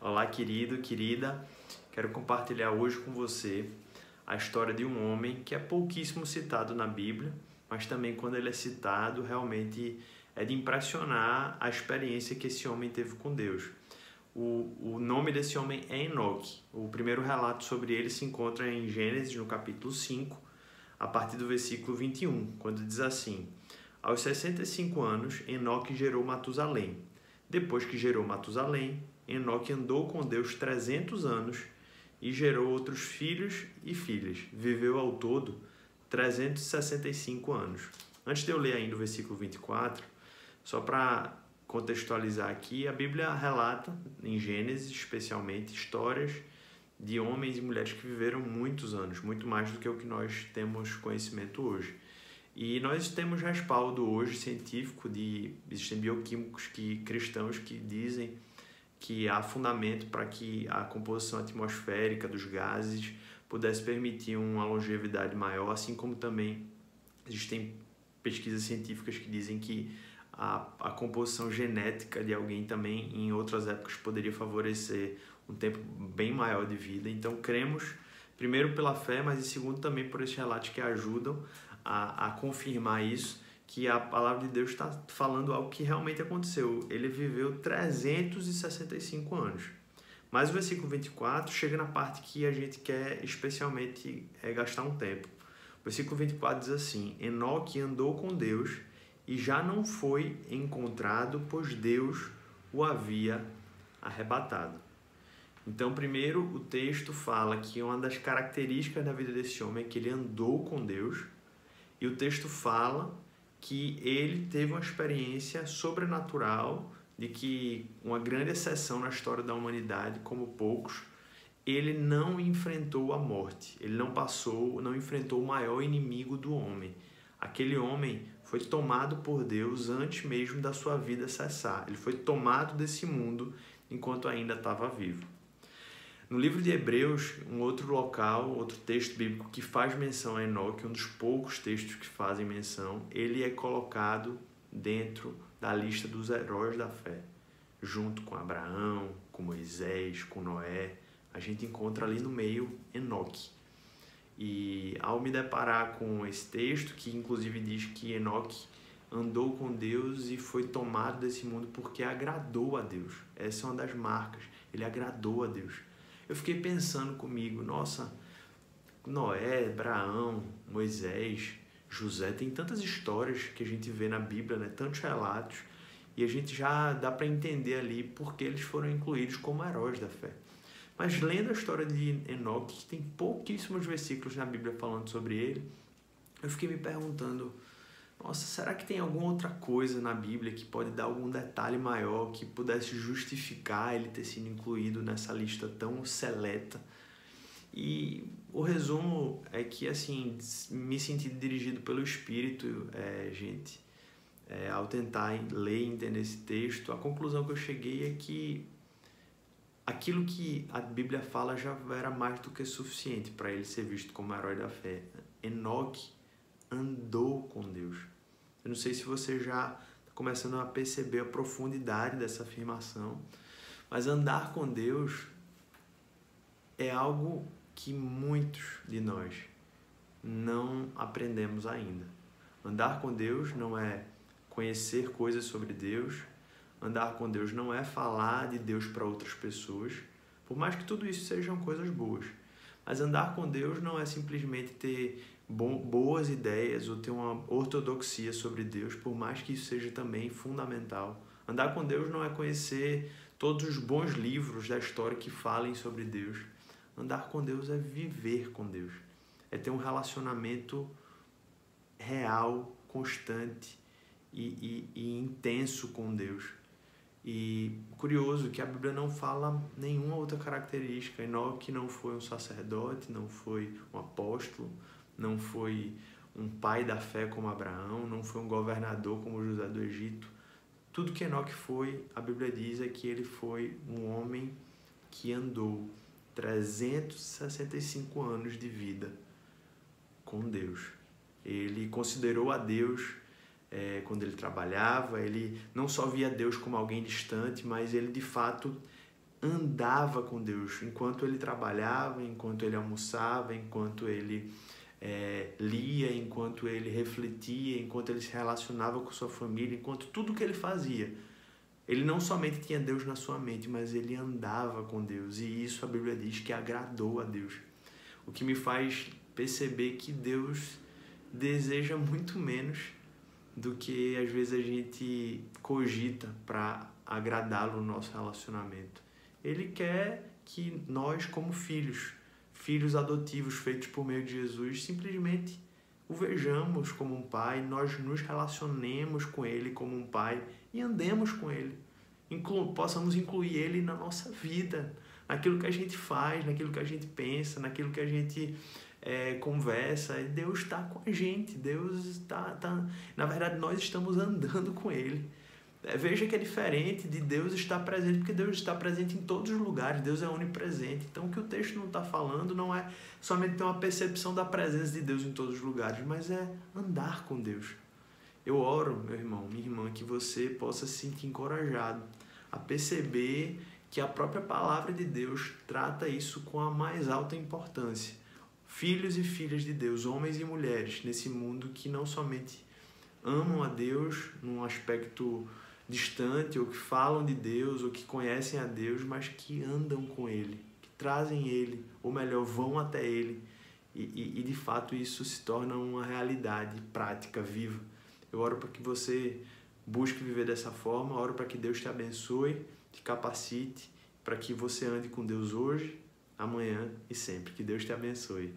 Olá, querido, querida. Quero compartilhar hoje com você a história de um homem que é pouquíssimo citado na Bíblia, mas também quando ele é citado, realmente é de impressionar a experiência que esse homem teve com Deus. O nome desse homem é Enoque. O primeiro relato sobre ele se encontra em Gênesis, no capítulo 5, a partir do versículo 21, quando diz assim: Aos 65 anos, Enoque gerou Matusalém. Depois que gerou Matusalém, Enoque andou com Deus 300 anos e gerou outros filhos e filhas. Viveu ao todo 365 anos. Antes de eu ler ainda o versículo 24, só para contextualizar aqui, a Bíblia relata, em Gênesis especialmente, histórias de homens e mulheres que viveram muitos anos, muito mais do que o que nós temos conhecimento hoje. E nós temos respaldo hoje científico existem bioquímicos cristãos que dizem que há fundamento para que a composição atmosférica dos gases pudesse permitir uma longevidade maior, assim como também existem pesquisas científicas que dizem que a composição genética de alguém também em outras épocas poderia favorecer um tempo bem maior de vida. Então cremos, primeiro pela fé, mas em segundo também por esses relatos que ajudam a confirmar isso, que a palavra de Deus está falando algo que realmente aconteceu. Ele viveu 365 anos. Mas o versículo 24 chega na parte que a gente quer especialmente gastar um tempo. O versículo 24 diz assim: Enoque andou com Deus e já não foi encontrado, pois Deus o havia arrebatado. Então, primeiro, o texto fala que uma das características da vida desse homem é que ele andou com Deus, e o texto fala que ele teve uma experiência sobrenatural, de que uma grande exceção na história da humanidade, como poucos, ele não enfrentou a morte, ele não enfrentou o maior inimigo do homem. Aquele homem foi tomado por Deus antes mesmo da sua vida cessar. Ele foi tomado desse mundo enquanto ainda estava vivo. No livro de Hebreus, um outro local, outro texto bíblico que faz menção a Enoque, um dos poucos textos que fazem menção, ele é colocado dentro da lista dos heróis da fé, junto com Abraão, com Moisés, com Noé. A gente encontra ali no meio Enoque. E ao me deparar com esse texto, que inclusive diz que Enoque andou com Deus e foi tomado desse mundo porque agradou a Deus. Essa é uma das marcas, ele agradou a Deus. Eu fiquei pensando comigo, nossa, Noé, Abraão, Moisés, José, tem tantas histórias que a gente vê na Bíblia, né? Tantos relatos, e a gente já dá para entender ali porque eles foram incluídos como heróis da fé. Mas lendo a história de Enoque, que tem pouquíssimos versículos na Bíblia falando sobre ele, eu fiquei me perguntando, nossa, será que tem alguma outra coisa na Bíblia que pode dar algum detalhe maior que pudesse justificar ele ter sido incluído nessa lista tão seleta? E o resumo é que, assim, me senti dirigido pelo Espírito, ao tentar ler e entender esse texto, a conclusão que eu cheguei é que aquilo que a Bíblia fala já era mais do que suficiente para ele ser visto como herói da fé. Enoque andou com Deus. Eu não sei se você já está começando a perceber a profundidade dessa afirmação, mas andar com Deus é algo que muitos de nós não aprendemos ainda. Andar com Deus não é conhecer coisas sobre Deus. Andar com Deus não é falar de Deus para outras pessoas, por mais que tudo isso sejam coisas boas. Mas andar com Deus não é simplesmente ter boas ideias ou ter uma ortodoxia sobre Deus, por mais que isso seja também fundamental. Andar com Deus não é conhecer todos os bons livros da história que falem sobre Deus. Andar com Deus é viver com Deus. É ter um relacionamento real, constante e intenso com Deus. E curioso que a Bíblia não fala nenhuma outra característica. Enoque não foi um sacerdote, não foi um apóstolo, não foi um pai da fé como Abraão, não foi um governador como José do Egito. Tudo que Enoque foi, a Bíblia diz, é que ele foi um homem que andou 365 anos de vida com Deus. Ele considerou a Deus quando ele trabalhava, ele não só via Deus como alguém distante, mas ele de fato andava com Deus enquanto ele trabalhava, enquanto ele almoçava, enquanto ele lia, enquanto ele refletia, enquanto ele se relacionava com sua família, enquanto tudo que ele fazia. Ele não somente tinha Deus na sua mente, mas ele andava com Deus. E isso a Bíblia diz que agradou a Deus. O que me faz perceber que Deus deseja muito menos do que às vezes a gente cogita para agradá-lo no nosso relacionamento. Ele quer que nós, como filhos adotivos feitos por meio de Jesus, simplesmente o vejamos como um pai, nós nos relacionemos com ele como um pai e andemos com ele. Possamos incluir ele na nossa vida, naquilo que a gente faz, naquilo que a gente pensa, naquilo que a gente conversa. E Deus está com a gente, Deus está... Na verdade, nós estamos andando com ele. Veja que é diferente de Deus estar presente, porque Deus está presente em todos os lugares, Deus é onipresente. Então, o que o texto não está falando não é somente ter uma percepção da presença de Deus em todos os lugares, mas é andar com Deus. Eu oro, meu irmão, minha irmã, que você possa se sentir encorajado a perceber que a própria palavra de Deus trata isso com a mais alta importância. Filhos e filhas de Deus, homens e mulheres, nesse mundo que não somente amam a Deus num aspecto distante, ou que falam de Deus, ou que conhecem a Deus, mas que andam com Ele, que trazem Ele, ou melhor, vão até Ele, e de fato isso se torna uma realidade prática, viva. Eu oro para que você busque viver dessa forma, oro para que Deus te abençoe, te capacite, para que você ande com Deus hoje, amanhã e sempre. Que Deus te abençoe.